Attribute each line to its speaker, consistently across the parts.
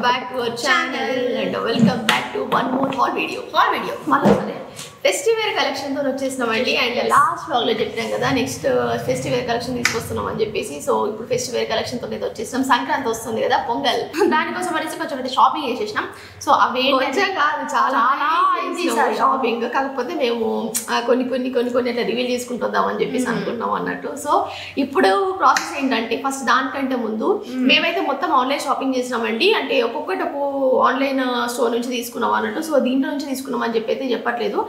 Speaker 1: back to our channel and welcome back to one more haul video. Festival collection తో వచ్చేసినామండి. And last vlog లో చెప్పాం కదా next festival collection తీసుకొస్తున్నాం అని చెప్పేసి. సో ఇప్పుడు ఫెస్టివల్ కలెక్షన్ తో వచ్చేసినాం. సంక్రాంతి వస్తుంది కదా, పొంగల్, దానికోసం అనేసి కొంచెం షాపింగ్ చేసేసినాం. సో అవి కాదు చాలా షాపింగ్, కాకపోతే మేము కొన్ని అట్లా రివీల్ చేసుకుంటుందాం అని చెప్పేసి అనుకుంటున్నాం అన్నట్టు. సో ఇప్పుడు ప్రాసెస్ ఏంటంటే ఫస్ట్ దానికంటే ముందు మేమైతే మొత్తం ఆన్లైన్ షాపింగ్ చేసినామండి. అంటే ఒక్కొక్కటి ఆన్లైన్ స్టోర్ నుంచి తీసుకున్నాం అన్నట్టు. సో దీంట్లో నుంచి తీసుకున్నాం అని చెప్పి అయితే చెప్పట్లేదు.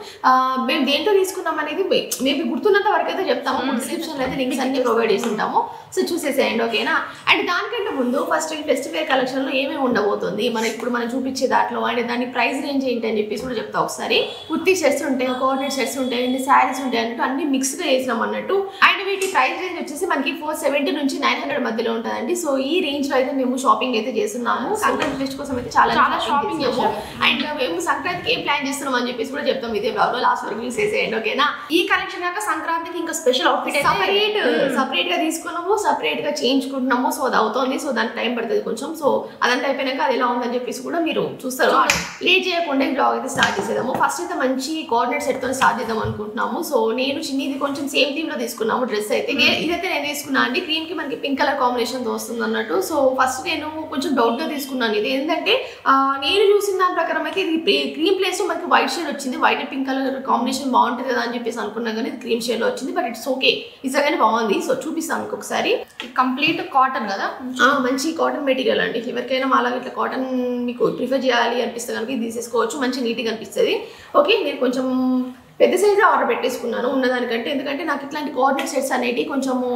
Speaker 1: మేము దేంట్లో తీసుకున్నాం అనేది మేబీ గుర్తున్నంత వరకు అయితే చెప్తాము. డిస్క్రిప్షన్లో అయితే లింక్స్ అన్ని ప్రొవైడ్ చేసి ఉంటాము. సో చూసేసేయండి, ఓకేనా? అండ్ దానికంటే ముందు ఫస్ట్ ఈ ఫెస్టివల్ కలెక్షన్లో ఏమేమి ఉండబోతుంది ఇప్పుడు మనం చూపించే దాంట్లో, అండ్ దాని ప్రైస్ రేంజ్ ఏంటి అని చెప్పేసి కూడా చెప్తా ఒకసారి. కుర్తీ షర్ట్స్ ఉంటాయి, కోఆర్డినేట్ షర్ట్స్ ఉంటాయి, అండ్ శారీస్ ఉంటాయి అన్నట్టు అన్ని మిక్స్గా చేసినాం అన్నట్టు. అండ్ వీటి ప్రైస్ రేంజ్ వచ్చేసి మనకి 470 నుంచి 900 మధ్యలో ఉంటుందండి. సో ఈ రేంజ్ లో అయితే మేము షాపింగ్ అయితే చేస్తున్నాము. సంక్రాంతి ఫెస్ట్ కోసం అయితే చాలా షాపింగ్ చేసాము. అండ్ మేము సంక్రాంతికి ఏం ప్లాన్ చేస్తున్నాం అని చెప్పేసి కూడా చెప్తాం ఇదే బ్లాగ్ లో. లాస్ట్ వరకు యూస్ చేసేయండి, ఓకేనా? ఈ కలెక్షన్ కాక సంక్రాంతికి ఇంకా స్పెషల్ అవుట్ఫిట్ సపరేట్ గా తీసుకున్నాము, సపరేట్ గా చేయించుకుంటున్నాము. సో అది అవుతుంది. సో దానికి టైం పడుతుంది కొంచెం. సో అదంతా అయిపోయినాక అది ఎలా ఉందని చెప్పేసి కూడా మీరు చూస్తారు. లేట్ చేయకుండా ఈ బ్లాగ్ అయితే స్టార్ట్ చేసేద్దాము. ఫస్ట్ అయితే మంచి కోఆర్డినేట్ సెట్ తో స్టార్ట్ చేద్దాం అనుకుంటున్నాము. సో నేను చిన్నది కొంచెం సేమ్ థీమ్ లో తీసుకున్నాము డ్రెస్ అయితే. ఇదైతే నేను తీసుకున్నా అండి. క్రీమ్ కి మనకి పింక్ కలర్ కాంబినేషన్ తో వస్తుంది అన్నట్టు. సో ఫస్ట్ నేను కొంచెం డౌట్ గా తీసుకున్నాను. ఇది ఏంటంటే నేను చూసిన దాని ప్రకారం అయితే ఇది క్రీమ్ ప్లేస్ లో మనకి వైట్ షేడ్ వచ్చింది. వైట్ పింక్ కలర్ కాంబినేషన్ బాగుంటుంది కదా అని చెప్పేసి అనుకున్నా, కానీ క్రీమ్ షేడ్ లో వచ్చింది. బట్ ఇట్స్ ఓకే, నిజంగానే బాగుంది. సో చూపిస్తాను మీకు ఒకసారి. కంప్లీట్ కాటన్ కదా, మంచి కాటన్ మెటీరియల్ అండి. ఎవరికైనా మాలాగా ఇట్లా కాటన్ మీకు ప్రిఫర్ చేయాలి అనిపిస్తే కనుక ఇది తీసేసుకోవచ్చు. మంచి నీట్గా అనిపిస్తుంది. ఓకే, నేను కొంచెం పెద్ద సైజు ఆర్డర్ పెట్టేసుకున్నాను ఉన్నదానికంటే. ఎందుకంటే నాకు ఇట్లాంటి కోఆర్డినేట్ సెట్స్ అనేవి కొంచెము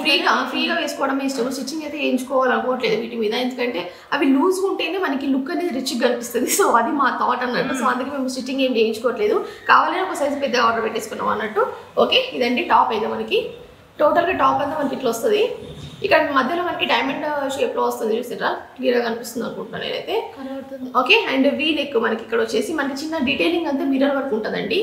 Speaker 1: ఫ్రీగా వేసుకోవడమే ఇష్టం. స్టిచ్చింగ్ అయితే వేయించుకోవాలనుకోవట్లేదు వీటి మీద, ఎందుకంటే అవి లూజ్గా ఉంటేనే మనకి లుక్ అనేది రిచ్గా కనిపిస్తుంది. సో అది మా థాట్ అన్నట్టు. సో అందుకే మేము స్టిచ్చింగ్ ఏం చేయించుకోవట్లేదు. కావాలని ఒక సైజు పెద్దగా ఆర్డర్ పెట్టేసుకున్నాం అన్నట్టు. ఓకే, ఇదండి టాప్ అయితే మనకి. టోటల్గా టాప్ అంతా మనకి ఇట్లా వస్తుంది. ఇక్కడ మధ్యలో మనకి డైమండ్ షేప్ లో వస్తుంది, చూసారా? క్లియర్గా కనిపిస్తుంది అనుకుంటున్నాను నేనైతే. ఓకే, అండ్ వీ నెక్ మనకి ఇక్కడ వచ్చేసి మనకి చిన్న డీటెయిలింగ్ అంతా మిర్రర్ వర్క్ ఉంటుందండి.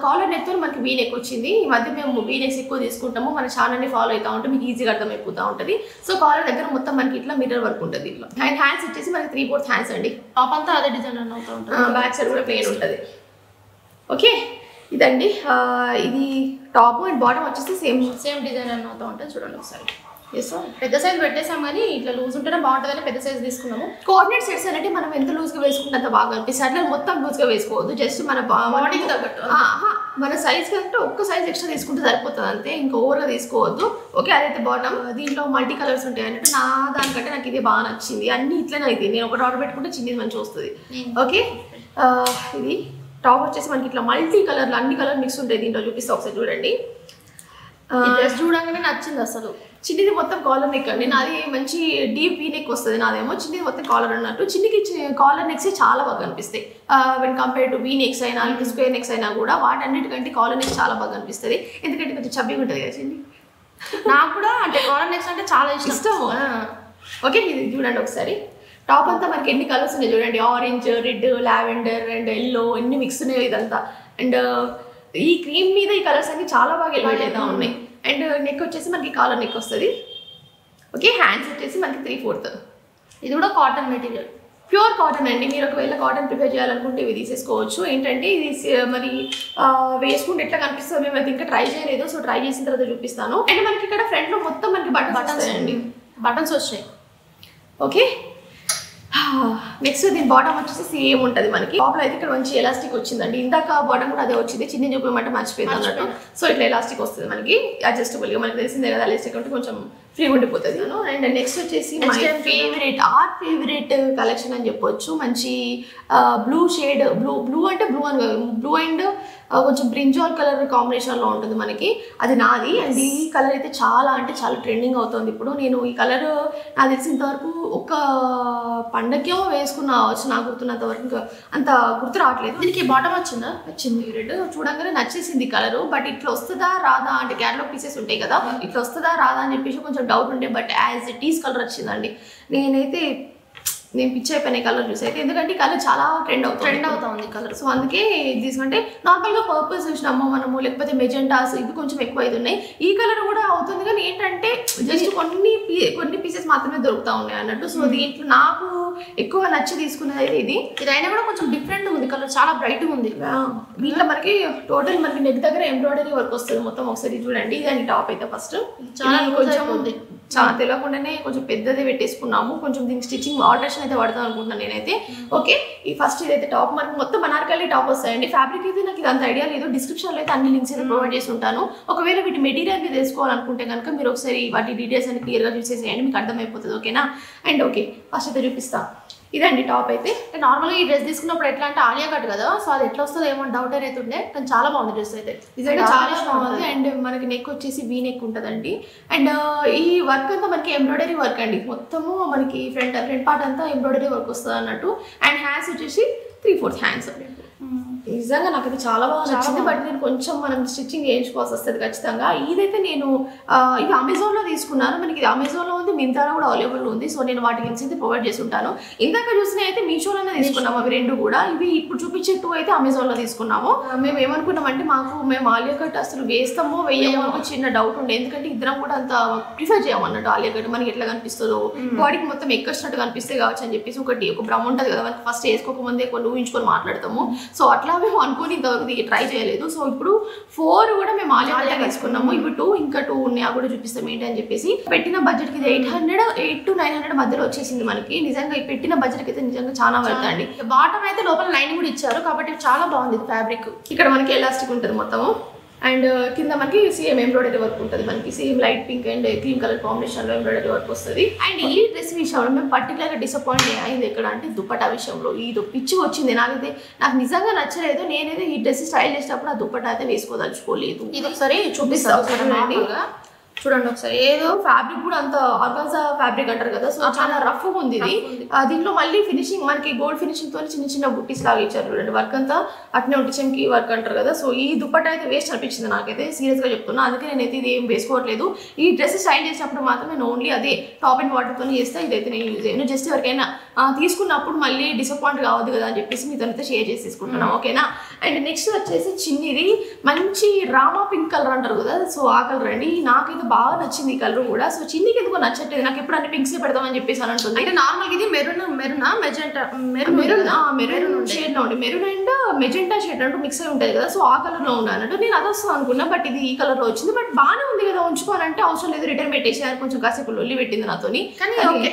Speaker 1: కాలర్ నెక్ తో మనకి వీ నెక్ వచ్చింది. ఈ మధ్య మేము వీ నెక్స్ ఎక్కువ తీసుకుంటాము. మన ఛానల్ని ఫాలో అవుతా ఉంటే మీకు ఈజీగా అర్థమైపోతూ ఉంటుంది. సో కాలర్ దగ్గర మొత్తం మనకి ఇట్లా మిర్రర్ వర్క్ ఉంటుంది ఇట్లా. అండ్ హ్యాండ్స్ వచ్చేసి మనకి 3/4 హ్యాండ్స్ అండి. టాప్ అంతా అదే డిజైన్ రన్ అవుతూ ఉంటుంది. బ్యాక్ సైడ్ కూడా ప్లెయిన్ ఉంటుంది. ఓకే, ఇదండి. ఇది టాప్ అండ్ బాటమ్ వచ్చేసి సేమ్ డిజైన్ రన్ అవుతూ ఉంటుంది. చూడండి ఒకసారి. పెద్ద సైజ్ పెట్టేసాం, కానీ ఇట్లా లూజ్ ఉంటేనే బాగుంటుందని పెద్ద సైజ్ తీసుకున్నాము. కోఆర్డినేట్ సెట్స్ అంటే మనం ఎంత లూజ్గా వేసుకుంటే అంత బాగా అనిపిస్తుంది. అట్లా మొత్తం లూజ్గా వేసుకోవద్దు, జస్ట్ మన బాడీకి తగ్గట్టు మన సైజ్ కంటే ఒక్క సైజ్ ఎక్స్ట్రా తీసుకుంటే సరిపోతుంది అంతే, ఇంకా ఓవర్గా తీసుకోవద్దు. ఓకే, అదైతే బాటమ్. దీంట్లో మల్టీ కలర్స్ ఉంటాయి అన్నట్టు. నా దానికంటే నాకు ఇది బాగా నచ్చింది. అన్ని ఇట్లనే అయితే నేను ఒకటి ఆర్డర్ పెట్టుకుంటే చిన్నది మంచిగా వస్తుంది. ఓకే, ఇది టాప్ వచ్చేసి మనకి ఇట్లా మల్టీ కలర్లు అన్ని కలర్ మిక్స్ ఉంటాయి. దీంట్లో చూపిస్తే ఒకసారి చూడండి. డ్రెస్ చూడగానే నచ్చింది అసలు. చిన్నిది మొత్తం కాలర్ నెక్ అండి. నాది మంచి డీప్ వీ నెక్ వస్తుంది, నాదేమో చిన్నది మొత్తం కాలర్ అన్నట్టు. చిన్నికి కాలర్ నెక్స్ చాలా బాగా అనిపిస్తాయి. When compare to V necks అయినా స్క్వేర్ నెక్స్ అయినా కూడా వాటన్నిటికంటే కాలర్ నెక్స్ చాలా బాగా అనిపిస్తుంది. ఎందుకంటే కొంచెం చబ్బిగా ఉంటుంది కదా చిన్ని. నాకు కూడా అంటే కాలర్ నెక్స్ అంటే చాలా ఇష్టం. ఓకే, ఇది చూడండి ఒకసారి. టాప్ అంతా మనకి ఎన్ని కలర్స్ ఉన్నాయి చూడండి. Orange, red, lavender and yellow ఎన్ని మిక్స్ ఉన్నాయి ఇదంతా. అండ్ ఈ క్రీమ్ మీద ఈ కలర్స్ అన్ని చాలా బాగా ఎలివేట్ అవుతా ఉన్నాయి. అండ్ నెక్ వచ్చేసి మనకి కాలర్ నెక్ వస్తుంది. ఓకే, హ్యాండ్స్ వచ్చేసి మనకి 3/4. ఇది కూడా కాటన్ మెటీరియల్, ప్యూర్ కాటన్ అండి. మీరు ఒకవేళ కాటన్ ప్రిఫర్ చేయాలనుకుంటే ఇవి తీసేసుకోవచ్చు. ఏంటంటే ఇది మరి వేసుకుంటే ఎట్లా కనిపిస్తుంది మేమైతే ఇంకా ట్రై చేయలేదు. సో ట్రై చేసిన తర్వాత చూపిస్తాను. అండ్ మనకి ఇక్కడ ఫ్రంట్ లో మొత్తం మనకి బటన్స్ అండి, బటన్స్ వచ్చాయి. ఓకే, నెక్స్ట్ దీని బాటమ్ వచ్చేసి సేమ్ ఉంటుంది మనకి. టాప్లో అయితే ఇక్కడ మంచి ఎలాస్టిక్ వచ్చిందండి. ఇందాక బాటమ్ కూడా అదే వచ్చింది, చిన్న చూపమంటే మర్చిపోయింది అన్నట్టు. సో ఇట్లా ఎలాస్టిక్ వస్తుంది మనకి అడ్జస్టబుల్గా. మనకి తెలిసిందే కదా, ఎలాస్టిక్ అంటే కొంచెం ఫ్రీగా ఉండిపోతుంది. అండ్ నెక్స్ట్ వచ్చేసి మై ఫేవరెట్ కలెక్షన్ అని చెప్పొచ్చు. మంచి బ్లూ షేడ్, బ్లూ అంటే బ్లూ అండ్ కొంచెం బ్రింజాల్ కలర్ కాంబినేషన్లో ఉంటుంది మనకి. అది నాది. అండ్ ఈ కలర్ అయితే చాలా అంటే చాలా ట్రెండింగ్ అవుతుంది ఇప్పుడు. నేను ఈ కలర్ నాకు తెలిసినంతవరకు ఒక పండగకేమో వేసుకున్నా వచ్చు, నాకు గుర్తున్నంత వరకు. ఇంకా అంత గుర్తు రావట్లేదు. దీనికి బాటమ్ వచ్చింది రెడ్. చూడంగానే నచ్చేసింది కలరు. బట్ ఇట్లా వస్తుందా రాదా అంటే క్యాటలాగ్ పీసెస్ ఉంటాయి కదా, ఇట్లా వస్తుందా రాదా అని చెప్పేసి కొంచెం డౌట్ ఉండే. But as it is colour వచ్చిందండి. నేనైతే నేను పిచ్చి అయిపోయిన కలర్ చూసి అయితే, ఎందుకంటే ఈ కలర్ చాలా ట్రెండ్ అవుతుంది కలర్. సో అందుకే ఇది తీసుకుంటే నార్మల్గా పర్పుల్స్ చూసినాము మనము, లేకపోతే మెజెంటాస్ ఇవి కొంచెం ఎక్కువ అవుతున్నాయి. ఈ కలర్ కూడా అవుతుంది కానీ ఏంటంటే జస్ట్ కొన్ని పీసెస్ మాత్రమే దొరుకుతా ఉన్నాయి అన్నట్టు. సో దీంట్లో నాకు ఎక్కువ నచ్చి తీసుకున్నది అయితే ఇది అయినా కూడా కొంచెం డిఫరెంట్ ఉంది కలర్, చాలా బ్రైట్గా ఉంది. దీంట్లో మనకి టోటల్ మనకి నెక్ దగ్గర ఎంబ్రాయిడరీ వర్క్ వస్తుంది మొత్తం. ఒకసారి చూడండి, ఇది టాప్ అయితే ఫస్ట్ చాలా కొంచెం చాలా తెలియకుండానే కొంచెం పెద్దది పెట్టేసుకున్నాము. కొంచెం దీనికి స్టిచ్చింగ్ ఆల్టరేషన్ అయితే పడతాం అనుకుంటున్నాను నేనైతే. ఓకే, ఈ ఫస్ట్ ఇదైతే టాప్ మనకి మొత్తం అనార్కలి టాప్ వస్తాయండి. ఫ్యాబ్రిక్ అయితే నాకు ఇది అంత ఐడియా లేదు, డిస్క్రిప్షన్లో అయితే అన్ని లింక్స్ అయితే ప్రొవైడ్ చేసి ఉంటాను. ఒకవేళ వీటి మెటీరియల్ మీద తెలుసుకోవాలనుకుంటే కనుక మీరు ఒకసారి వాటి డీటెయిల్స్ అని క్లియర్గా చూసేసేయండి, మీకు అర్థమైపోతుంది. ఓకేనా? అండ్ ఓకే, ఫస్ట్ అయితే చూపిస్తాను. ఇదండి టాప్ అయితే. నార్మల్గా ఈ డ్రెస్ తీసుకున్నప్పుడు ఎట్లా అంటే ఆలియా కట్ కదా, సో అది ఎట్లా వస్తుందో ఏమో డౌట్ అయితే ఉండే, కానీ చాలా బాగుంది డ్రెస్ అయితే. నిజంగా చాలా బాగుంది. అండ్ మనకి నెక్ వచ్చేసి వీ నెక్ ఉంటుందండి. అండ్ ఈ వర్క్ అంతా మనకి ఎంబ్రాయిడరీ వర్క్ అండి, మొత్తము మనకి ఫ్రంట్ పార్ట్ అంతా ఎంబ్రాయిడరీ వర్క్ వస్తుంది అన్నట్టు. అండ్ హ్యాండ్స్ వచ్చేసి 3/4 హ్యాండ్స్. నిజంగా నాకు ఇది చాలా బాగా నచ్చింది. బట్ నేను కొంచెం మనం స్టిచ్చింగ్ చేయించుకోవాల్సి వస్తుంది ఖచ్చితంగా. ఇదైతే నేను ఇవి అమెజాన్లో తీసుకున్నాను. మనకి ఇది అమెజాన్లో ఉంది, మింత్రాలో కూడా అవైలబుల్ ఉంది. సో నేను వాటి లింక్స్ అయితే ప్రొవైడ్ చేసి ఉంటాను. ఇందాక చూసినవి అయితే మీషోలోనే తీసుకున్నాము అవి రెండు కూడా. ఇవి ఇప్పుడు చూపించే 2 అయితే అమెజాన్లో తీసుకున్నాము. మేము ఏమనుకున్నామంటే మేము ఆలియా కట్ అసలు వేస్తామో వేయమో ఒక చిన్న డౌట్ ఉండే, ఎందుకంటే ఇద్దరం కూడా అంత ప్రిఫర్ చేయమన్నట్టు ఆలియా కట్ మనకి ఎట్లా కనిపిస్తుందో, బాడీకి మొత్తం ఎక్కచ్చినట్టు కనిపిస్తే కావచ్చు అని చెప్పేసి ఒక భ్రమ ఉంటుంది కదా మనకి, ఫస్ట్ వేసుకోకముందే కొన్ని ఊహించుకొని మాట్లాడతాము. సో అట్లా మేము అనుకుని ఇంతవరకు ట్రై చేయలేదు. సో ఇప్పుడు 4 కూడా మేము ఆలియా కట్ తీసుకున్నాము. ఇవి 2 ఇంకా 2 ఉన్నాయి, అవి కూడా చూపిస్తాం ఏంటి అని చెప్పేసి. పెట్టిన బడ్జెట్కి ఇది 800 to 900 మధ్యలో వచ్చేసింది మనకి. నిజంగా ఈ పెట్టిన బడ్జెట్కి అయితే నిజంగా చాలా పడుతుంది. బాటమ్ అయితే లోపల లైన్ కూడా ఇచ్చారు కాబట్టి చాలా బాగుంది ఫ్యాబ్రిక్. ఇక్కడ మనకి ఎలాస్టిక్ ఉంటుంది మొత్తము. అండ్ కింద మనకి సేమ్ ఎంబ్రాయిడరీ వర్క్ ఉంటుంది. మనకి same light pink and cream colour కాంబినేషన్లో ఎంబ్రాయిడరీ వర్క్ వస్తుంది. అండ్ ఈ డ్రెస్ విషయంలో మేము పర్టికులర్గా డిసప్పాయింట్ అయింది ఎక్కడ అంటే దుప్పటా విషయంలో. ఇది పిచ్చి వచ్చింది నాకు నిజంగా నచ్చలేదు. నేనైతే ఈ డ్రెస్ స్టైల్ చేసినప్పుడు ఆ దుప్పటా అయితే వేసుకోదలుచుకోలేదు. ఇది ఒకసారి చూపిస్తాను, చూడండి ఒకసారి. ఏదో ఫ్యాబ్రిక్ కూడా అంత ఆర్గాన్జా ఫ్యాబ్రిక్ అంటారు కదా, సో చాలా రఫ్ ఉంది ఇది. దీంట్లో మళ్ళీ ఫినిషింగ్ మనకి గోల్డ్ ఫినిషింగ్ తో చిన్న చిన్న బుట్టీస్ లాగా ఇచ్చారు చూడండి. వర్క్ అంతా అట్నే ఉంటే చెంకి వర్క్ అంటారు కదా. సో ఈ దుప్పట్టా అయితే వేస్ట్ అనిపించింది నాకైతే, సీరియస్ గా చెప్తున్నా. అందుకే నేనైతే ఇది ఏం వేసుకోవట్లేదు. ఈ డ్రెస్ స్టైల్ చేసినప్పుడు మాత్రం నేను ఓన్లీ అదే టాప్ అండ్ వాటర్ తోనే చేస్తే ఇదైతే నేను యూజ్ చేయను. జస్ట్ ఎవరికైనా తీసుకున్నప్పుడు మళ్ళీ డిసప్పాయింట్ కావద్దు కదా అని చెప్పేసి మీతో అయితే షేర్ చేసి తీసుకుంటున్నాను. ఓకేనా? అండ్ నెక్స్ట్ వచ్చేసి చిన్నిది మంచి రామా పింక్ కలర్ అంటారు కదా, సో ఆ కలర్ అండి. నాకైతే బాగా నచ్చింది ఈ కలర్ కూడా. సో చిన్నికి ఎందుకో నచ్చట్లేదు, నాకు ఎప్పుడు అన్ని పింక్స్ పెడదామని చెప్పేసి అని అంటుంది. అంటే నార్మల్గా ఇది మెరూన్ మెజెంటా మెరూన్ షేడ్ లో ఉండి, మెరూన్ అండ్ మెజెంటా షేడ్ అంటూ మిక్స్ అయి ఉంటుంది కదా, సో ఆ కలర్ లో ఉండే అన్నట్టు. నేను అది వస్తాను అనుకున్నా, బట్ ఇది ఈ కలర్ లో వచ్చింది. బట్ బాగానే ఉంది కదా, ఉంచుకోవాలంటే అవసరం లేదు, రిటర్న్ పెట్టేసారు. కొంచెం కాసేపు లొల్లి పెట్టింది నాతోని, కానీ ఓకే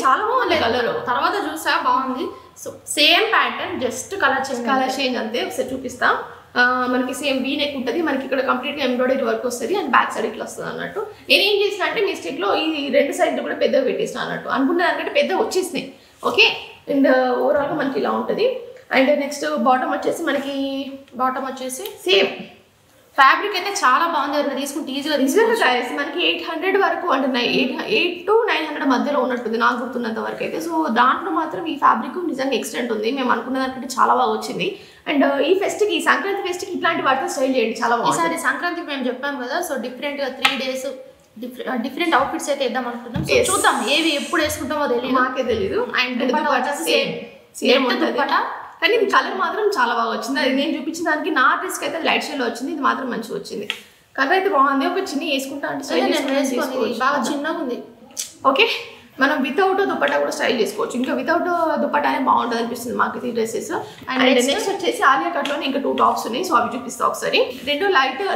Speaker 1: చాలా బాగుంది కలర్. తర్వాత చూసా బాగుంది. So same pattern, just colour change అంతే. ఒకసారి చూపిస్తా. మనకి సేమ్ వీ నెక్ ఉంటుంది, మనకి ఇక్కడ కంప్లీట్గా ఎంబ్రాయిడరీ వర్క్ వస్తుంది అండ్ బ్యాక్ సైడ్ ఇట్లా వస్తుంది అన్నట్టు. నేను ఏం చేసిన అంటే మిస్టేక్లో ఈ 2 సైడ్లు కూడా పెద్దగా పెట్టేసిన అన్నట్టు. అనుకున్న దానికంటే పెద్దగా వచ్చేసినాయి. ఓకే, అండ్ ఓవరాల్గా మనకి ఇలా ఉంటుంది. అండ్ నెక్స్ట్ బాటమ్ వచ్చేసి సేమ్ ఫ్యాబ్రిక్ అయితే చాలా బాగుంది. ఎవరైనా తీసుకుంటే ఈజీగా తీసుకుంటే మనకి 800 వరకు అంటే 8 to 900 మధ్యలో ఉన్నట్టుంది నాకు గుర్తున్నంత వరకు అయితే. సో దాంట్లో మాత్రం ఈ ఫ్యాబ్రిక్ నిజంగా ఎక్స్టెంట్ ఉంది. మేము అనుకున్న దానికంటే చాలా బాగా వచ్చింది. అండ్ ఈ ఫెస్ట్కి, సంక్రాంతి ఫెస్ట్కి ఇట్లాంటి వాటితో స్టైల్ చేయండి, చాలా బాగుంది. ఈసారి సంక్రాంతికి మేము చెప్పాం కదా, సో డిఫరెంట్గా 3 days డిఫరెంట్ అవుట్ఫిట్స్ అయితే వేద్దాం అనుకుంటాం. చూద్దాం ఏవి ఎప్పుడు వేసుకుంటామో తెలియదు, నాకే తెలీదు. అండ్ సేమ్ దుప్పటా, కానీ ఇది కలర్ మాత్రం చాలా బాగా వచ్చింది. అది నేను చూపించిన దానికి నా డ్రెస్కి అయితే లైట్ షేడ్లో వచ్చింది, ఇది మాత్రం మంచిగా వచ్చింది. కలర్ అయితే బాగుంది. ఒక చిన్న వేసుకుంటా అంటే బాగా చిన్నగా ఉంది. ఓకే, మనం వితౌట్ దుప్పటా కూడా స్టైల్ చేసుకోవచ్చు. ఇంకా వితౌట్ దుప్పటానే బాగుంటుంది అనిపిస్తుంది మాకు ఈ డ్రెస్సెస్. అండ్ నెక్స్ట్ వచ్చేసి ఆలియా కట్లోనే ఇంకా 2 టాప్స్ ఉన్నాయి, సో అవి చూపిస్తా ఒకసారి. 2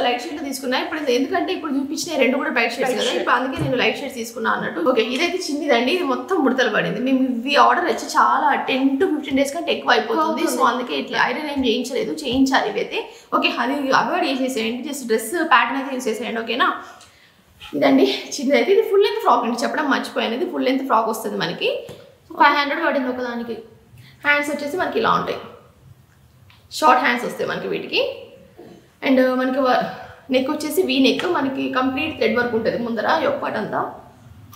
Speaker 1: లైట్ షేడ్లో తీసుకున్నా. ఇప్పుడు ఎందుకంటే ఇప్పుడు చూపించిన 2 కూడా బ్రైట్ షేడ్స్ కదా, ఇప్పుడు అందుకే నేను లైట్ షేడ్స్ తీసుకున్నా అన్నట్టు. ఓకే, ఇదైతే చిన్నదండి, ఇది మొత్తం ముడతలు పడింది. మేము ఇవి ఆర్డర్ వచ్చి చాలా 10 to 15 days కంటే ఎక్కువ అయిపోతుంది. సో అందుకే ఇట్లా ఐరన్ ఏం చేయించలేదు, చేయించాలి ఇవైతే. ఓకే, అది అవాయిడ్ చేసేసేయండి, జస్ట్ డ్రెస్ ప్యాటర్న్ అయితే యూస్ చేసేయండి. ఓకేనా? ఇదండి చిన్నది అయితే. ఇది ఫుల్ లెంత్ ఫ్రాక్ అండి, చెప్పడం మర్చిపోయాను. ఇది ఫుల్ లెంత్ ఫ్రాక్ వస్తుంది మనకి. 500 పడింది ఒకదానికి. హ్యాండ్స్ వచ్చేసి మనకి ఇలా ఉంటాయి, షార్ట్ హ్యాండ్స్ వస్తాయి మనకి వీటికి. అండ్ మనకి నెక్ వచ్చేసి వీ నెక్, మనకి కంప్లీట్ థ్రెడ్ వర్క్ ఉంటుంది ముందర, యొక్క పార్ట్ అంతా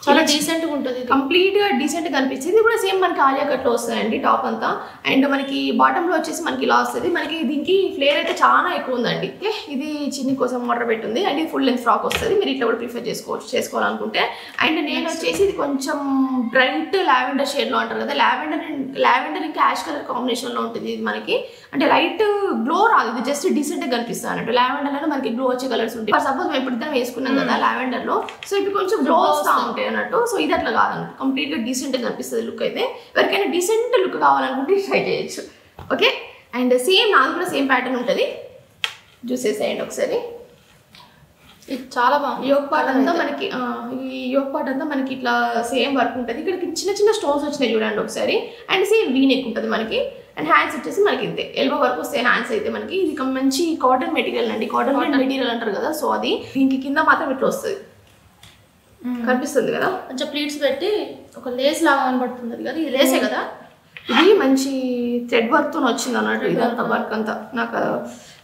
Speaker 1: చాలా డీసెంట్ గా ఉంటుంది, కంప్లీట్ గా డీసెంట్ గా కనిపిస్తుంది. ఇది కూడా సేమ్ మనకి ఆలియా కట్ లో వస్తాయండి టాప్ అంతా. అండ్ మనకి బాటమ్ లో వచ్చేసి మనకి ఇలా వస్తుంది. మనకి దీనికి ఫ్లేర్ అయితే చాలా ఎక్కువ ఉందండి. ఇది చిన్ని కోసం ఆర్డర్ పెట్టింది అండ్ ఇది ఫుల్ లెంత్ ఫ్రాక్ వస్తుంది. మీరు ఇట్లా కూడా ప్రిఫర్ చేసుకోవాలనుకుంటే. అండ్ నేను వచ్చేసి ఇది కొంచెం బ్రైట్ లావెండర్ షేడ్ లో అంటారు కదా, లావెండర్ ఇంకా యాష్ కలర్ కాంబినేషన్ లో ఉంటుంది ఇది మనకి. అంటే లైట్ గ్లో రాదు, ఇది జస్ట్ డీసెంట్ గా కనిపిస్తుంది అన్నట్టు. లావెండర్ లో మనకి గ్లో వచ్చే కలర్స్ ఉంటాయి. ఫర్ సపోజ్ మేము ఇప్పుడు ఇద్దరం వేసుకున్నాం కదా లావెండర్ లో, సో ఇప్పుడు కొంచెం గ్లో వస్తూ ఉంటాయి అన్నట్టు. సో ఇది అట్లా కాదన్నట్టు, కంప్లీట్ గా డీసెంట్ గా కనిపిస్తుంది లుక్ అయితే. ఎవరికైనా డీసెంట్ లుక్ కావాలనుకుంటే ట్రై చేయొచ్చు. ఓకే, అండ్ సేమ్ నాది కూడా సేమ్ ప్యాటర్న్ ఉంటుంది, చూసేసేయండి ఒకసారి. ఇది చాలా బాగుంది. యోగ్ పార్ట్ అంతా మనకి ఈ యోగ్ పార్ట్ అంతా మనకి ఇట్లా సేమ్ వర్క్ ఉంటుంది. ఇక్కడ చిన్న చిన్న స్టోన్స్ వచ్చినాయి చూడండి ఒకసారి. అండ్ సేమ్ వీ నెక్ ఉంటుంది మనకి. అండ్ హ్యాండ్స్ వచ్చేసి మనకి ఇంతే, ఎల్బో వరకు వస్తాయి హ్యాండ్స్ అయితే మనకి. ఇది మంచి కాటన్ మెటీరియల్ అండి, కాటన్ మెటీరియల్ అంటారు కదా, సో అది దీనికి కింద మాత్రం ఇట్లా వస్తుంది, కనిపిస్తుంది కదా. కొంచెం ప్లీట్స్ పెట్టి ఒక లేస్ లాగా కనబడుతుంది కదా, ఇది లేసే కదా. ఇది మంచి థ్రెడ్ వర్క్తో వచ్చింది అన్నట్టు ఇదంతా వర్క్ అంతా.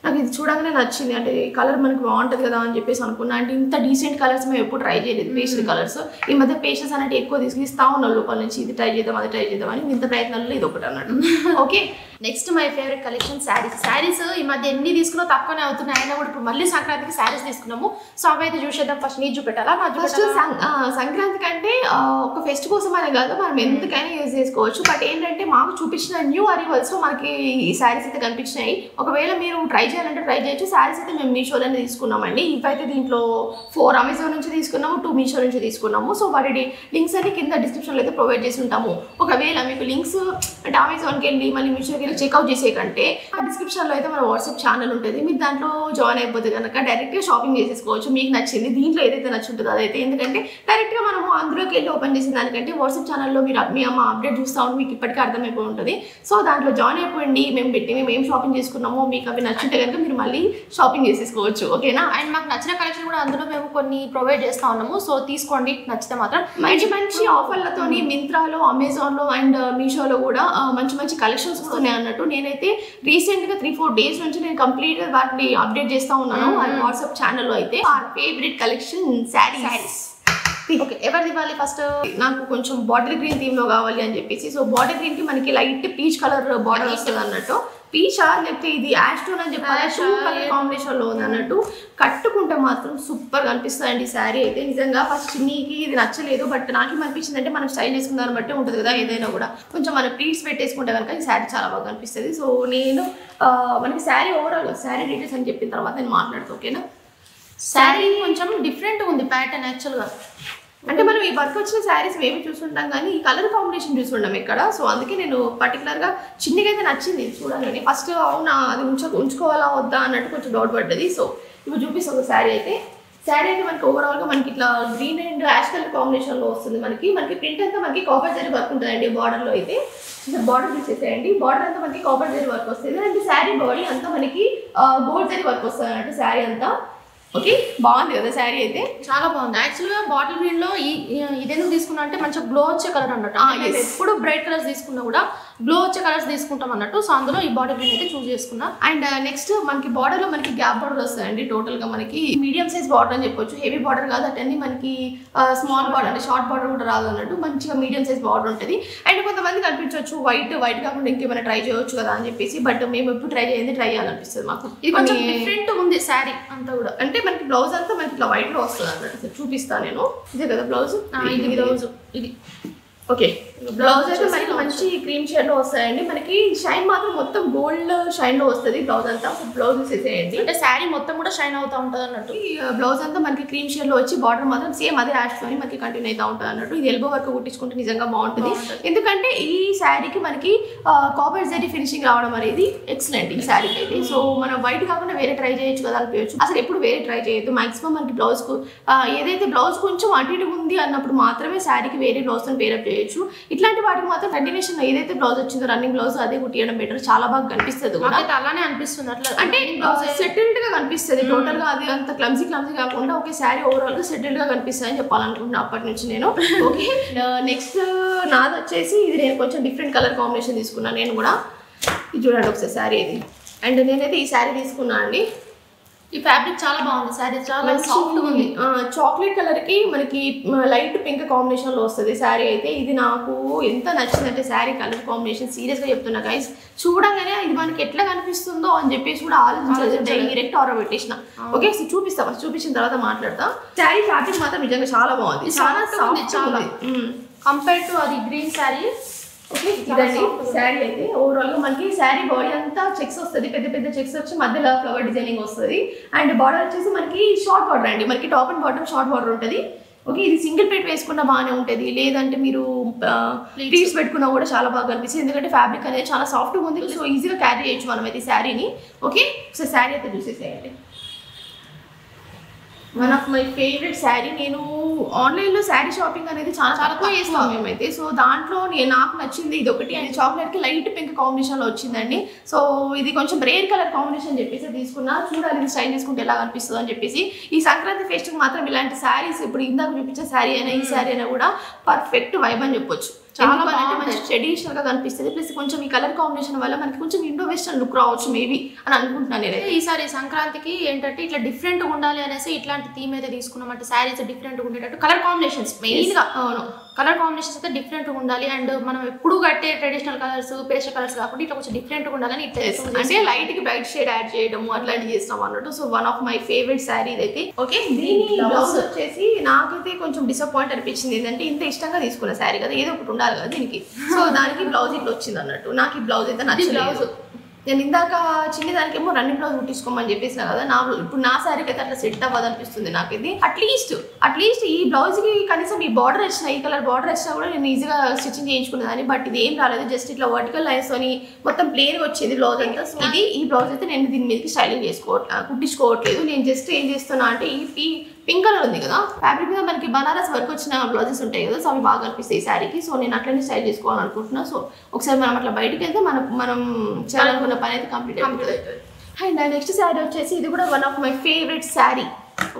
Speaker 1: నాకు ఇది చూడగానే నచ్చింది. అంటే కలర్ మనకు బాగుంటుంది కదా అని చెప్పేసి అనుకున్నా. అంటే ఇంత డీసెంట్ కలర్స్ మేము ఎప్పుడు ట్రై చేయలేదు, పేస్టల్ కలర్స్. ఈ మధ్య పేషెన్స్ అనేది ఎక్కువ తీసుకునిస్తా ఉన్నాను లోపల నుంచి, ఇది ట్రై చేద్దాం అది ట్రై చేద్దాం అని. ఇంత ప్రయత్నాల్లో ఇది ఒకటి అన్నట్టు. Okay, next my favourite collection saris. ఈ మధ్య ఎన్ని తీసుకున్నా తక్కువనే అవుతున్నాయి, అయినా కూడా ఇప్పుడు మళ్ళీ సంక్రాంతికి శారీస్ తీసుకున్నాము. సో అవి అయితే చూసేద్దాం. ఫస్ట్ నీ చూపెట్టాలా? ఫస్ట్ సంక్రాంతి కంటే ఒక ఫెస్ట్ కోసం అనే కాదు, మనం ఎందుకైనా యూజ్ చేసుకోవచ్చు. బట్ ఏంటంటే మాకు చూపించిన న్యూ అరైవల్స్ మనకి ఈ శారీస్ అయితే కనిపించినాయి. ఒకవేళ మీరు ట్రై చేయాలంటే ట్రై చేయొచ్చు. శారీస్ అయితే మేము మీషోలోనే తీసుకున్నామండి. ఇవైతే దీంట్లో 4 అమెజాన్ నుంచి తీసుకున్నాము, 2 మీషో నుంచి తీసుకున్నాము. సో వాటి లింక్స్ అన్ని కింద డిస్క్రిప్షన్లో అయితే ప్రొవైడ్ చేసి ఉంటాము. ఒకవేళ మీకు లింక్స్ అంటే అమెజాన్కి వెళ్ళి మళ్ళీ మీషోకి వెళ్ళి చెక్అవుట్ చేసే కంటే ఆ డిస్క్రిప్షన్లో అయితే మన వాట్సాప్ ఛానల్ ఉంటుంది, మీరు దాంట్లో జాయిన్ అయిపోతే కనుక డైరెక్ట్గా షాపింగ్ చేసేసుకోవచ్చు. మీకు నచ్చింది దీంట్లో ఏదైతే నచ్చుంటుందో అదైతే. ఎందుకంటే డైరెక్ట్గా మనము అందులోకి వెళ్ళి ఓపెన్ చేసిన దానికంటే వాట్సాప్ ఛానల్లో మీరు మీ అమ్మ అప్డేట్ చూస్తూ ఉంటే మీకు ఇప్పటికీ అర్థమైపోయి ఉంటుంది. సో దాంట్లో జాయిన్ అయిపోయింది, మేము ఏం షాపింగ్ చేసుకున్నామో మీకు అవి నచ్చుంటే కనుక మీరు మళ్ళీ షాపింగ్ చేసేసుకోవచ్చు. ఓకేనా? అండ్ మాకు నచ్చిన కలెక్షన్ కూడా అందులో మేము కొన్ని ప్రొవైడ్ చేస్తూ ఉన్నాము. సో తీసుకోండి, నచ్చితే మాత్రం. మంచి ఆఫర్లతోని మింత్రాలో, అమెజాన్లో అండ్ మీషోలో కూడా మంచి కలెక్షన్స్ వస్తున్నాయి అన్నట్టు. నేనైతే రీసెంట్గా 3-4 డేస్ నుంచి నేను కంప్లీట్గా వాటిని అప్డేట్ చేస్తూ ఉన్నాను వాట్సాప్ ఛానల్లో అయితే. Our favourite collection saris. Okay, ఎవరిది ఇవ్వాలి? ఫస్ట్ నాకు కొంచెం బాటిల్ గ్రీన్ థీమ్లో కావాలి అని చెప్పేసి. సో బాటిల్ గ్రీన్కి మనకి లైట్ పీచ్ కలర్ బార్డర్ వస్తుంది అన్నట్టు. పీచా లేకపోతే ఇది యాష్ టోన్ అని చెప్పాలి, 2 కలర్ కాంబినేషన్లో ఉంది అన్నట్టు. కట్టుకుంటే మాత్రం సూపర్గా అనిపిస్తుందండి శారీ అయితే. నిజంగా ఫస్ట్ నీకు ఇది నచ్చలేదు, బట్ నాకేమనిపించింది అంటే మనం స్టైల్ చేసుకున్న దాన్ని బట్టి ఉంటుంది కదా ఏదైనా కూడా. కొంచెం మనం ప్లీట్స్ పెట్టేసుకుంటే కనుక ఈ శారీ చాలా బాగా అనిపిస్తుంది. సో నేను మనకి శారీ ఓవరాల్ శారీ డీటెయిల్స్ అని చెప్పిన తర్వాత నేను మాట్లాడుతాను. ఓకేనా? శారీ కొంచెం డిఫరెంట్గా ఉంది ప్యాటర్న్ యాక్చువల్గా. అంటే మనం ఈ వర్క్ వచ్చిన శారీస్ మేము చూసుంటాం కానీ ఈ కలర్ కాంబినేషన్ చూసుంటాం ఇక్కడ. సో అందుకే నేను పర్టికులర్గా చిన్నగా అయితే నచ్చింది చూడాలని. ఫస్ట్ అవునా అది ఉంచుకోవాలా వద్దా అన్నట్టు కొంచెం డౌట్ పడ్డది. సో ఇప్పుడు చూపిస్తాం ఒక శారీ అయితే. శారీ అయితే మనకి ఓవరాల్గా మనకి ఇట్లా గ్రీన్ అండ్ యాష్ కలర్ కాంబినేషన్లో వస్తుంది. మనకి ప్రింట్ అంతా మనకి కాపర్ జరీ వర్క్ ఉంటుందండి బార్డర్లో అయితే. బార్డర్ చూసేసేయండి, బార్డర్ అంతా మనకి కాపర్ జరీ వర్క్ వస్తుంది. అంటే శారీ బాడీ అంతా మనకి గోల్డ్ జరీ వర్క్ వస్తుంది అన్నట్టు శారీ అంతా. ఓకే, బాగుంది కదా శారీ అయితే, చాలా బాగుంది. యాక్చువల్గా బాటిల్ గ్రీన్లో ఇదెందుకు తీసుకున్నా అంటే మంచిగా గ్లో వచ్చే కలర్ అన్నట్టు. ఎప్పుడు బ్రైట్ కలర్స్ తీసుకున్నా కూడా గ్లో వచ్చే కలర్స్ తీసుకుంటాం అన్నట్టు. సో అందులో ఈ బాటిల్ గ్రీన్ అయితే చూస్ చేసుకున్నా. అండ్ నెక్స్ట్ మనకి బార్డర్లో మనకి గ్యాప్ బార్డర్ వస్తాయండి. టోటల్గా మనకి మీడియం సైజ్ బార్డర్ అని చెప్పొచ్చు, హెవీ బార్డర్ కాదు. అటన్నీ మనకి స్మాల్ బార్డర్ అంటే షార్ట్ బార్డర్ కూడా రాదు అన్నట్టు. మంచిగా మీడియం సైజ్ బార్డర్ ఉంటుంది. అండ్ కొంతమంది కనిపించవచ్చు వైట్ కాకుండా ఇంకేమైనా ట్రై చేయవచ్చు కదా అని చెప్పేసి. బట్ మేము ఎప్పుడు ట్రై చేయాలనిపిస్తుంది మాకు. ఇది కొంచెం డిఫరెంట్ ఉంది శారీ అంతా కూడా. అంటే మనకి బ్లౌజ్ అంతా మనకి ఇట్లా వైట్లో వస్తుంది అన్నట్టు. చూపిస్తాను నేను. ఇదే కదా బ్లౌజ్, ఇది బ్లౌజ్ ఇది. ఓకే, బ్లౌజ్ అయితే మనకి మంచి క్రీమ్ షేడ్ లో వస్తాయండి. మనకి షైన్ మాత్రం మొత్తం గోల్డ్ షైన్ లో వస్తుంది బ్లౌజ్ అంతా. బ్లౌజ్ తీసేసేయండి, అంటే శారీ మొత్తం కూడా షైన్ అవుతా ఉంటుంది అన్నట్టు. ఈ బ్లౌజ్ అంతా మనకి క్రీమ్ షేడ్ లో వచ్చి బార్డర్ మాత్రం సేమ్ అదే యాష్ తోని మనకి కంటిన్యూ అవుతా ఉంటుంది అన్నట్టు. ఇది ఎల్బో వర్క్ కుట్టించుకుంటే నిజంగా బాగుంటుంది. ఎందుకంటే ఈ శారీకి మనకి కాపర్ జరీ ఫినిషింగ్ రావడం అనేది ఎక్సలెంట్ ఈ శారీకి అయితే. సో మనం వైట్ కాకుండా వేరే ట్రై చేయొచ్చు కదా అనిపించచ్చు. అసలు ఎప్పుడు వేరే ట్రై చేయొద్దు. మాక్సిమం మనకి బ్లౌజ్ కు ఏదైతే బ్లౌజ్ కొంచెం అటు ఇటు ఉంది అన్నప్పుడు మాత్రమే శారీకి వేరే బ్లౌజ్ తో పేరప్ చేయొచ్చు. ఇట్లాంటి వాటికి మాత్రం కంటిన్యూషన్ ఏదైతే బ్లౌజ్ వచ్చిందో రన్నింగ్ బ్లౌజ్ అదే కుట్టియడం బెటర్, చాలా బాగా కనిపిస్తుంది కూడా. అలానే అనిపిస్తుంది అట్లా, అంటే సెటిల్డ్ గా కనిపిస్తుంది టోటల్ గా. అది అంత క్లమ్సీ కాకుండా ఓకే శారీ ఓవరాల్ గా సెటిల్డ్ గా కనిపిస్తుంది అని చెప్పాలనుకుంటున్నా అప్పటి నుంచి నేను. ఓకే, నెక్స్ట్ నాది వచ్చేసి ఇది నేను కొంచెం డిఫరెంట్ కలర్ కాంబినేషన్ తీసుకున్నాను నేను కూడా. ఇది చూడండి ఒకసారి శారీ ఇది. అండ్ నేనైతే ఈ శారీ తీసుకున్నా అండి. ఈ ఫ్యాబ్రిక్ చాలా బాగుంది, శారీ చాలా సాఫ్ట్ ఉంది. చాక్లెట్ కలర్ కి మనకి లైట్ పింక్ కాంబినేషన్ లో వస్తుంది శారీ అయితే. ఇది నాకు ఎంత నచ్చిందంటే శారీ కలర్ కాంబినేషన్, సీరియస్ గా చెప్తున్నా గైస్, చూడగానే ఇది మనకి ఎట్లా కనిపిస్తుందో అని చెప్పేసి కూడా ఆలోచించలేదు, డైరెక్ట్ ఆర్డర్ పెట్టేసిన. ఓకే, సో చూపిస్తా, చూపించిన తర్వాత మాట్లాడతా. శారీ ఫ్యాబ్రిక్ మాత్రం నిజంగా చాలా బాగుంది, చాలా సాఫ్ట్, చాలా కంపేర్ టు అది గ్రీన్ శారీ. ఓకే, ఇదండి శారీ అయితే. ఓవరాల్ గా మనకి శారీ బాడీ అంతా చెక్స్ వస్తుంది, పెద్ద పెద్ద చెక్స్ వచ్చి మధ్యలో ఫ్లవర్ డిజైనింగ్ వస్తుంది. అండ్ బార్డర్ వచ్చేసి మనకి షార్ట్ బార్డర్ అండి, మనకి top and bottom short border ఉంటుంది. ఓకే, ఇది సింగిల్ ప్లేట్ వేసుకున్నా బాగానే ఉంటుంది, లేదంటే మీరు ప్లీట్స్ పెట్టుకున్నా కూడా చాలా బాగా కనిపిస్తుంది, ఎందుకంటే ఫ్యాబ్రిక్ అనేది చాలా సాఫ్ట్గా ఉంది. సో ఈజీగా క్యారీ చేయొచ్చు మనం అయితే శారీని. ఓకే, సో శారీ అయితే చూసేసేయండి. One of my favourite sari. నేను ఆన్లైన్లో శారీ షాపింగ్ అనేది చాలా తక్కువ చేస్తాం మేమైతే. సో దాంట్లో నాకు నచ్చింది ఇది ఒకటి. అది చాక్లెట్కి లైట్ పింక్ కాంబినేషన్లో వచ్చిందండి. సో ఇది కొంచెం రేర్ కలర్ కాంబినేషన్ చెప్పేసి తీసుకున్నా, చూడాలి ఇది స్టైల్ చేసుకుంటే ఎలా అనిపిస్తుంది అని చెప్పేసి. ఈ సంక్రాంతి ఫెస్ట్కి మాత్రం ఇలాంటి శారీస్, ఇప్పుడు ఇందాక చూపించే శారీ అయినా ఈ శారీ అయినా కూడా పర్ఫెక్ట్ వైబ్ అని చెప్పొచ్చు. చాలా బాగుంటే మంచి ట్రెడిషనల్ గా కనిపిస్తుంది. ప్లస్ కొంచెం ఈ కలర్ కాంబినేషన్ వల్ల మనకి కొంచెం ఇండో వెస్టర్న్ లుక్ రావచ్చు మేబీ అని అనుకుంటున్నాను నేనైతే. ఈసారి సంక్రాంతికి ఏంటంటే ఇట్లా డిఫరెంట్గా ఉండాలి అనేసి ఇట్లాంటి థీమ్ అయితే తీసుకున్నామంటే శారీస్ డిఫరెంట్గా ఉండేటట్టు కలర్ కాంబినేషన్స్ మెయిన్గా. అవును, కలర్ కాంబినేషన్స్ అయితే డిఫరెంట్గా ఉండాలి. అండ్ మనం ఎప్పుడు కట్టే ట్రెడిషనల్ కలర్స్, పేస్టల్ కలర్స్ కాకుండా ఇట్లా కొంచెం డిఫరెంట్గా ఉండాలని ఇట్లా అంటే లైట్కి బ్రైట్ షేడ్ యాడ్ చేయడము అట్లాంటివి చేస్తాం అన్నట్టు. So one of my favourite sari ఇదైతే. ఓకే, దీని బ్లౌజ్ వచ్చేసి నాకైతే కొంచెం డిసప్పాయింట్ అనిపించింది. ఏంటంటే ఇంత ఇష్టంగా తీసుకున్న శారీ కదా, ఏదో ఒకటి ఉండాలి కదా దీనికి. సో దానికి బ్లౌజ్ ఇట్లా వచ్చింది అన్నట్టు. నాకు ఈ బ్లౌజ్ అయితే నచ్చలేదు. నేను ఇందాక చిన్నదానికేమో రన్నింగ్ బ్లౌజ్ కుట్టించుకోమని చెప్పేసిన కదా, ఇప్పుడు నా శారీకి అయితే అట్లా సెట్ అవ్వదు అనిపిస్తుంది నాకైతే. అట్లీస్ట్ ఈ బ్లౌజ్కి కనీసం ఈ బార్డర్ వచ్చిన, ఈ కలర్ బార్డర్ వచ్చినా కూడా నేను ఈజీగా స్టిచ్చింగ్ చేయించుకునేదాన్ని. బట్ ఇది ఏం రాలేదు, జస్ట్ ఇట్లా వర్టికల్ లైన్స్ అని మొత్తం ప్లేన్గా వచ్చేది బ్లౌజ్ అంతా. సో ఈ బ్లౌజ్ అయితే నేను దీని మీదకి స్టైలింగ్ కుట్టించుకోవట్లేదు. నేను జస్ట్ ఏం చేస్తున్నా అంటే ఈ పింక్ కలర్ ఉంది కదా ఫ్యాబ్రిక్ మీద మనకి బనారస్ వర్క్ వచ్చిన బ్లౌజెస్ ఉంటాయి కదా, సో అవి బాగా కనిపిస్తాయి ఈ శారీకి. సో నేను అట్లనే స్టైల్ చేసుకోవాలనుకుంటున్నా. సో ఒకసారి మనం అట్లా బయటకు వెళ్తే మనం చేయాలనుకున్న పని అయితే కంప్లీట్ అవుతుంది. అండ్ నెక్స్ట్ శారీ వచ్చేసి ఇది కూడా one of my favourite sari,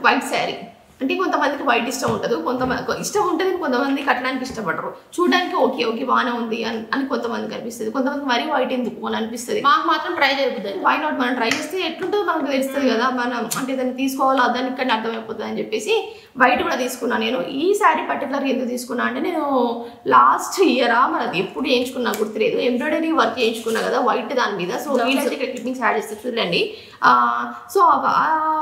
Speaker 1: white sari. అంటే కొంతమందికి వైట్ ఇష్టం ఉంటుంది, కొంతమంది ఇష్టం ఉంటుంది, కొంతమంది కట్టడానికి ఇష్టపడరు. చూడడానికి ఓకే బాగానే ఉంది అని కొంతమందికి అనిపిస్తుంది, కొంతమందికి మరీ వైట్ ఎందుకు అని అనిపిస్తుంది. మాకు మాత్రం ట్రై చేయబోతుంది. వై నాట్, మనం ట్రై చేస్తే ఎట్లుంటుందో మనకు తెలుస్తుంది కదా, మనం అంటే దాన్ని తీసుకోవాలా దాన్ని ఇక్కడ అర్థమైపోతుంది అని చెప్పేసి వైట్ కూడా తీసుకున్నాను నేను. ఈ శారీ పర్టికులర్ ఎందుకు తీసుకున్నా అంటే, నేను లాస్ట్ ఇయర్ మనది ఎప్పుడు చేయించుకున్నా గుర్తులేదు, ఎంబ్రాయిడరీ వర్క్ చేయించుకున్నా కదా వైట్ దాని మీద. సో వీళ్ళైతే ఇక్కడ క్లిప్పింగ్స్ యాడ్ చేస్తే చూడండి. సో ఆ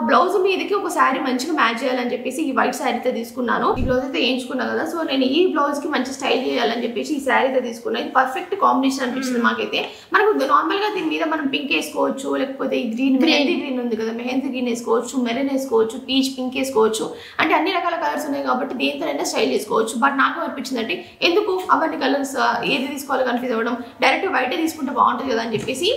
Speaker 1: బ్లౌజ్ మీదకి ఒక శారీ మంచిగా మ్యాచ్ చేయాలని చెప్పేసి ఈ వైట్ శారీ అయితే తీసుకున్నాను. ఈ బ్లౌజ్ అయితే వేయించుకున్నా కదా, సో నేను ఈ బ్లౌజ్ కి మంచి స్టైల్ చేయాలని చెప్పేసి ఈ శారీ అయితే తీసుకున్నా. ఇది పర్ఫెక్ట్ కాంబినేషన్ అనిపిస్తుంది మాకైతే. మనకు నార్మల్ గా దీని మీద మనం పింక్ వేసుకోవచ్చు, లేకపోతే ఈ మెహందీ గ్రీన్ ఉంది కదా, మెహందీ గ్రీన్ వేసుకోవచ్చు, మెరూన్ వేసుకోవచ్చు, పీచ్ పింక్ వేసుకోవచ్చు. అంటే అన్ని రకాల కలర్స్ ఉన్నాయి కాబట్టి దేనితోనైనా స్టైల్ చేసుకోవచ్చు. బట్ నాకు అనిపించింది అంటే ఎందుకు అవన్నీ కలర్స్ ఏది తీసుకోవాలో కన్ఫ్యూజ్ అవ్వడం, డైరెక్ట్ వైట్ తీసుకుంటే బాగుంటుంది కదా అని చెప్పేసి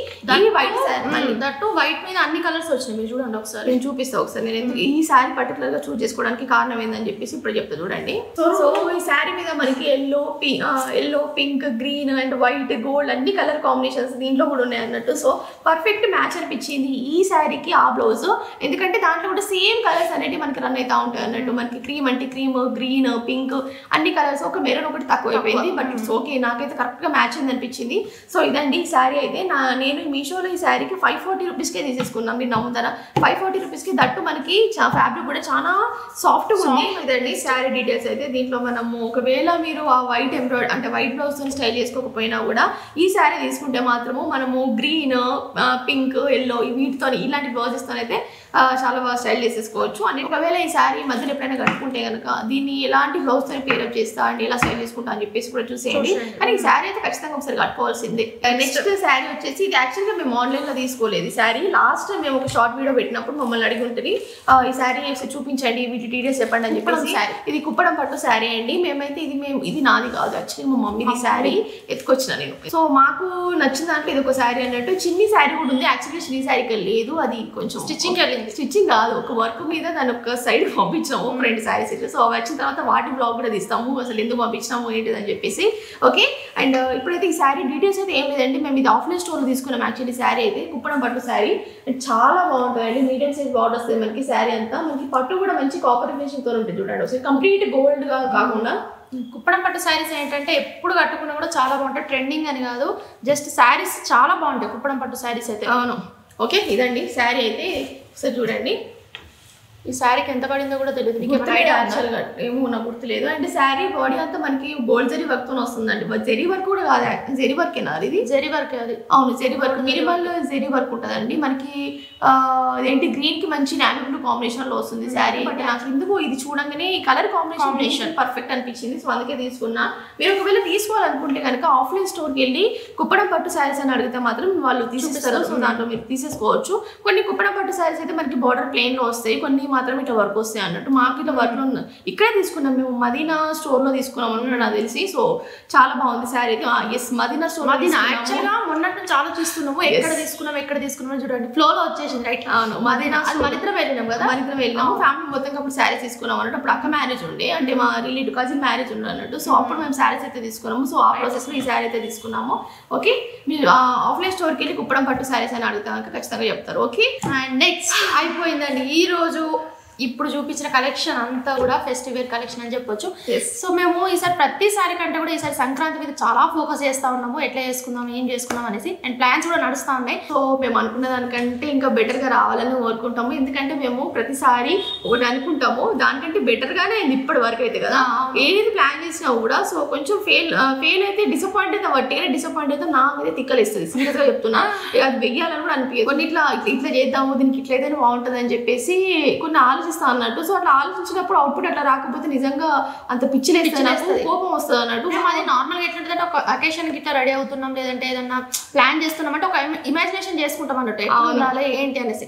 Speaker 1: ఈ వైట్ శారీ, దట్టు వైట్ మీద అన్ని కలర్స్ వచ్చినాయి. మీరు చూడండి ఒకసారి, నేను చూపిస్తాను ఒకసారి. నేను ఎందుకు ఈ శారీ పర్టికులర్ గా చూస్ చేసుకోవడానికి కారణం ఏందని చెప్పేసి ఇప్పుడు చెప్తా చూడండి. సో ఈ శారీ మీద మనకి yellow pink green and white gold అన్ని కలర్ కాంబినేషన్స్ దీంట్లో కూడా ఉన్నాయి అన్నట్టు. సో పర్ఫెక్ట్ మ్యాచ్ అనిపించింది ఈ శారీకి ఆ బ్లౌజ్. ఎందుకంటే దాంట్లో కూడా సేమ్ కలర్స్ అనేవి మనకి రన్ అవుతా ఉంటాయి అన్నట్టు. మనకి క్రీమ్ అంటే క్రీమ్, గ్రీన్, పింక్ అన్ని కలర్స్, ఒక మెరూన్ ఒకటి తక్కువ అయిపోయింది. బట్ ఇట్స్ ఓకే, నాకైతే కరెక్ట్గా మ్యాచ్ అయింది అనిపించింది. సో ఇదండి ఈ శారీ అయితే. నేను మీషోలో ఈ శారీకి 540 రూపీస్కే తీసేసుకున్నాను. మీరు నమ్ముతారా? 540 రూపీస్కి, దట్టు మనకి ఫ్యాబ్రిక్ కూడా చాలా సాఫ్ట్గా ఉంది. ఇదండి శారీ డీటెయిల్స్ అయితే. దీంట్లో మనము ఒకవేళ మీరు ఆ వైట్ ఎంబ్రాయిడరీ అంటే వైట్ బ్లౌజ్తో స్టైల్ చేసుకోకపోయినా కూడా ఈ శారీ తీసుకుంటే మాత్రము మనము గ్రీన్, పింక్, ఎల్లో వీటితో ఇలాంటి బ్లౌజెస్తో అయితే చాలా బాగా స్టైల్ చేసేసుకోవచ్చు. అని ఒకవేళ ఈ శారీ మధ్యలో ఎప్పుడైనా కట్టుకుంటే కనుక దీన్ని ఎలాంటి బ్లౌజ్తో పేరప్ చేస్తా అండి, ఎలా స్టైల్ చేసుకుంటా అని చెప్పేసి కూడా చూసేయండి. కానీ ఈ శారీ అయితే ఖచ్చితంగా ఒకసారి కట్టుకోవాల్సిందే. నెక్స్ట్ శారీ వచ్చేసి ఇది యాక్చువల్గా మేము ఆన్లైన్లో తీసుకోలేదు. ఈ శారీ లాస్ట్ మేము ఒక షార్ట్ వీడియో పెట్టినప్పుడు మమ్మల్ని అడిగి ఉంటుంది ఈ శారీ చూపించండి, వీటి డీటెయిల్స్ చెప్పండి అని చెప్పేసి. ఇది కుప్పడం పట్టు శారీ అండి. మేమైతే ఇది నాది కాదు, యాక్చువల్లీ మా మమ్మీది శారీ ఎత్తుకొచ్చిన నేను. సో మాకు నచ్చిన దాంట్లో ఇది ఒక శారీ అన్నట్టు. చిన్ని శారీ కూడా ఉంది, యాక్చువల్లీ చిన్ని శారీకి లేదు, అది కొంచెం స్టిచ్చింగ్ కాదు, ఒక వర్క్ మీద దాని ఒక సైడ్ పంపించాము, ఒక 2 శారీస్ అయితే. సో అవి వచ్చిన తర్వాత వాటి బ్లాగ్ కూడా తీస్తాము, అసలు ఎందుకు పంపించినాము ఏంటిది అని చెప్పేసి. ఓకే, అండ్ ఇప్పుడైతే ఈ శారీ డీటెయిల్స్ అయితే ఏం లేదండి. మేము ఇది ఆఫ్లైన్ స్టోర్లో తీసుకున్నాం యాక్చువల్లీ శారీ అయితే, కుప్పడం పట్టు శారీ. చాలా బాగుంటుందండి, మీడియం సైజ్ బార్డర్ వస్తుంది మనకి శారీ అంతా. మనకి పట్టు కూడా మంచి కాపర్ ఫినిషింగ్తో ఉంటుంది చూడండి, ఒకసారి కంప్లీట్ గోల్డ్గా కాకుండా. కుప్పడం పట్టు శారీస్ ఏంటంటే ఎప్పుడు కట్టుకున్నా కూడా చాలా బాగుంటాయి, ట్రెండింగ్ అని కాదు, జస్ట్ శారీస్ చాలా బాగుంటాయి కుప్పడం పట్టు శారీస్ అయితే. అవును, ఓకే ఇదండి శారీ అయితే ఒకసారి చూడండి.
Speaker 2: ఈ శారీకి ఎంత పడిందో కూడా తెలియదు.
Speaker 1: ఏమో నాకు గుర్తులేదు. అంటే శారీ బాడీ అంతా మనకి గోల్డ్ జరీ వర్క్ తో వస్తుందండి. జరీ వర్క్ కూడా కాదు, జరీ వర్క్ ఇది
Speaker 2: జరీ వర్క్ అది.
Speaker 1: అవును zari work, minimal zari work ఉంటుందండి మనకి. ఏంటి గ్రీన్ కి మంచి నావీ బ్లూ కాంబినేషన్ లో వస్తుంది శారీ. బట్ నాకు ఎందుకు ఇది చూడంగానే ఈ కలర్ కాంబినేషన్ పర్ఫెక్ట్ అనిపించింది. సో అందుకే తీసుకున్నా. మీరు ఒకవేళ తీసుకోవాలనుకుంటే కనుక ఆఫ్లైన్ స్టోర్కి వెళ్ళి కుప్పడం పట్టు శారీస్ అని అడిగితే మాత్రం వాళ్ళు తీసిస్తారు. సో దాంట్లో మీరు తీసేసుకోవచ్చు. కొన్ని కుప్పడం పట్టు శారీస్ అయితే మనకి బార్డర్ ప్లెయిన్ లో వస్తాయి, కొన్ని మాత్రం ఇట్లా వర్క్ వస్తాయి అన్నట్టు. మాకు ఇట్లా వర్క్ లో ఇక్కడే తీసుకున్నాం మేము, మదీనా స్టోర్ లో తీసుకున్నాం అనుకుంటే నాకు తెలిసి. సో చాలా బాగుంది శారీ అయితే. Yes Madina store.
Speaker 2: యాక్చువల్ గా మొన్నటి నుంచి ఆలోచిస్తున్నాము ఎక్కడ తీసుకున్నాం చూడండి, ఫ్లో లో వచ్చేసింది రైట్.
Speaker 1: అవును మదీనా
Speaker 2: మనిద్దరం వెళ్ళినాం కదా,
Speaker 1: మనిద్దరం వెళ్ళినాము ఫ్యామిలీ మొత్తం. అప్పుడు శారీస్ తీసుకున్నాం అన్నట్టు. అప్పుడు అక్క మ్యారేజ్ ఉండే, అంటే మా రిలేటివ్ కజిన్ మ్యారేజ్ ఉండే అన్నట్టు. సో అప్పుడు మేము శారీస్ అయితే తీసుకున్నాము. సో ఆ ప్రాసెస్ లో ఈ శారీ అయితే తీసుకున్నాము. ఓకే, మీరు ఆఫ్లైన్ స్టోర్కి వెళ్ళి కుప్పడం పట్టు శారీస్ అని అడిగితే కనుక ఖచ్చితంగా చెప్తారు. ఓకే,
Speaker 2: అండ్ నెక్స్ట్ అయిపోయిందండి ఈ రోజు. ఇప్పుడు చూపించిన కలెక్షన్ అంతా కూడా ఫెస్టివ్ వేర్ కలెక్షన్ అని చెప్పొచ్చు. సో మేము ఈసారి ప్రతిసారి కంటే కూడా ఈసారి సంక్రాంతి మీద చాలా ఫోకస్ చేస్తూ ఉన్నాము, ఎట్లా చేసుకుందాం ఏం చేసుకుందాం అనేసి. అండ్ ప్లాన్స్ కూడా నడుస్తూ ఉన్నాయి.
Speaker 1: సో మేము అనుకున్న దానికంటే ఇంకా బెటర్గా రావాలని కోరుకుంటాము. ఎందుకంటే మేము ప్రతిసారి ఒకటి అనుకుంటాము, దానికంటే బెటర్గానే అయింది ఇప్పటి వరకు అయితే కదా. ఏది ప్లాన్ చేసినా కూడా సో కొంచెం ఫెయిల్ అయితే డిసప్పాయింట్ అయితే వట్టిగానే డిసప్పాయింట్ అయితే నా మీద తిక్కలేస్తుంది. సీరియస్గా చెప్తున్నా. అది వెయ్యాలని కూడా అనిపించదు. కొన్ని ఇట్లా చేద్దాము, దీనికి ఇట్లయితేనే బాగుంటుంది అని చెప్పేసి కొన్ని ఆలోచిస్తా అన్నట్టు. సో అట్లా ఆలోచించినప్పుడు అవుట్పుట్ అట్లా రాకపోతే నిజంగా అంత పిచ్చిలేస్తుంది, కోపం వస్తుంది అన్నట్టు.
Speaker 2: అది నార్మల్గా ఎట్లుంటుందంటే ఒక అకేషన్ గిట్లా రెడీ అవుతున్నాం, లేదంటే ఏదన్నా ప్లాన్ చేస్తున్నాం అంటే ఒక ఇమాజినేషన్ చేసుకుంటాం అన్నట్టు ఏంటి అనేసి.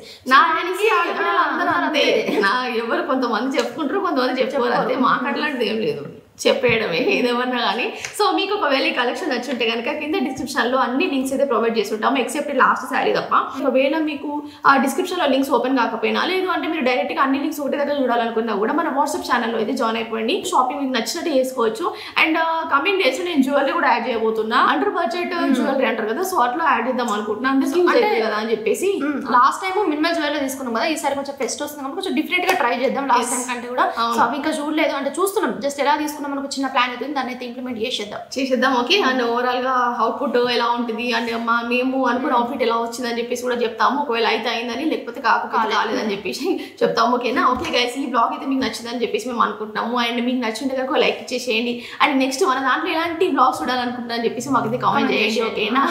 Speaker 1: ఎవరు కొంతమంది చెప్పుకుంటారు, కొంతమంది చెప్పుకోవాలి. అంతే, మాకు అట్లాంటిది ఏం లేదు, చెప్పేయడమే ఏదేమన్నా కానీ. సో మీకు ఒకవేళ ఈ కలెక్షన్ నచ్చుంటే కనుక కింద డిస్క్రిప్షన్లో అన్ని లింక్స్ అయితే ప్రొవైడ్ చేసి ఉంటాము, ఎక్సెప్ట్ లాస్ట్ శారీ తప్ప. ఒకవేళ మీకు ఆ డిస్క్రిప్షన్లో లింక్స్ ఓపెన్ కాకపోయినా, లేదు అంటే మీరు డైరెక్ట్గా అన్ని లింక్స్ ఒకటే దగ్గర చూడాలనుకున్నా కూడా మన వాట్సాప్ ఛానల్లో అయితే జాయిన్ అయిపోయింది. షాపింగ్ మీకు నచ్చినట్టు చేసుకోవచ్చు. అండ్ కమింగ్ డేస్ నేను జ్యువెలరీ కూడా యాడ్ చేయబోతున్నా. అండర్ బడ్జెట్ జ్యువెలరీ అంటారు కదా, సో అట్లా యాడ్ చేద్దాం అనుకుంటున్నా. అందుకే కదా అని చెప్పేసి
Speaker 2: లాస్ట్ టైం మినిమల్ జ్యువెలరీ తీసుకున్నాం కదా, ఈసారి కొంచెం ఫెస్ట్ వస్తుంది కాబట్టి కొంచెం డిఫరెంట్ గా ట్రై చేద్దాం. లాస్ట్ టైం కంటే కూడా సో అవి ఇంకా చూడలేదు, అంటే చూస్తున్నాం జస్ట్ ఎలా తీసుకున్నాం, మనకు చిన్న ప్లాన్ అవుతుంది, దాన్ని అయితే ఇంప్లిమెంట్ చేసేద్దాం.
Speaker 1: ఓకే, అండ్ ఓవరాల్ గా అవుట్పుట్ ఎలా ఉంటుంది అంటే మేము అనుకున్న అవుట్ఫిట్ ఎలా వచ్చింది అని చెప్పేసి కూడా చెప్తాము. ఒకవేళ అయితే అయిందని, లేకపోతే కాలేదని చెప్పేసి చెప్తాము. ఓకేనా? ఓకే గైస్, ఈ బ్లాగ్ అయితే మీకు నచ్చిందని చెప్పేసి మేము అనుకుంటున్నాము. అండ్ మీకు నచ్చింటే కనుక లైక్ ఇచ్చేసేయండి. అండ్ నెక్స్ట్ మన దాంట్లో ఎలాంటి బ్లాగ్స్ చూడాలనుకుంటున్నా అని చెప్పేసి మాకైతే కామెంట్ చేయండి. ఓకేనా?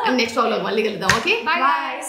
Speaker 1: అండ్ నెక్స్ట్ బ్లాగ్ మళ్ళీ కలుద్దాం. Okay,
Speaker 2: bye.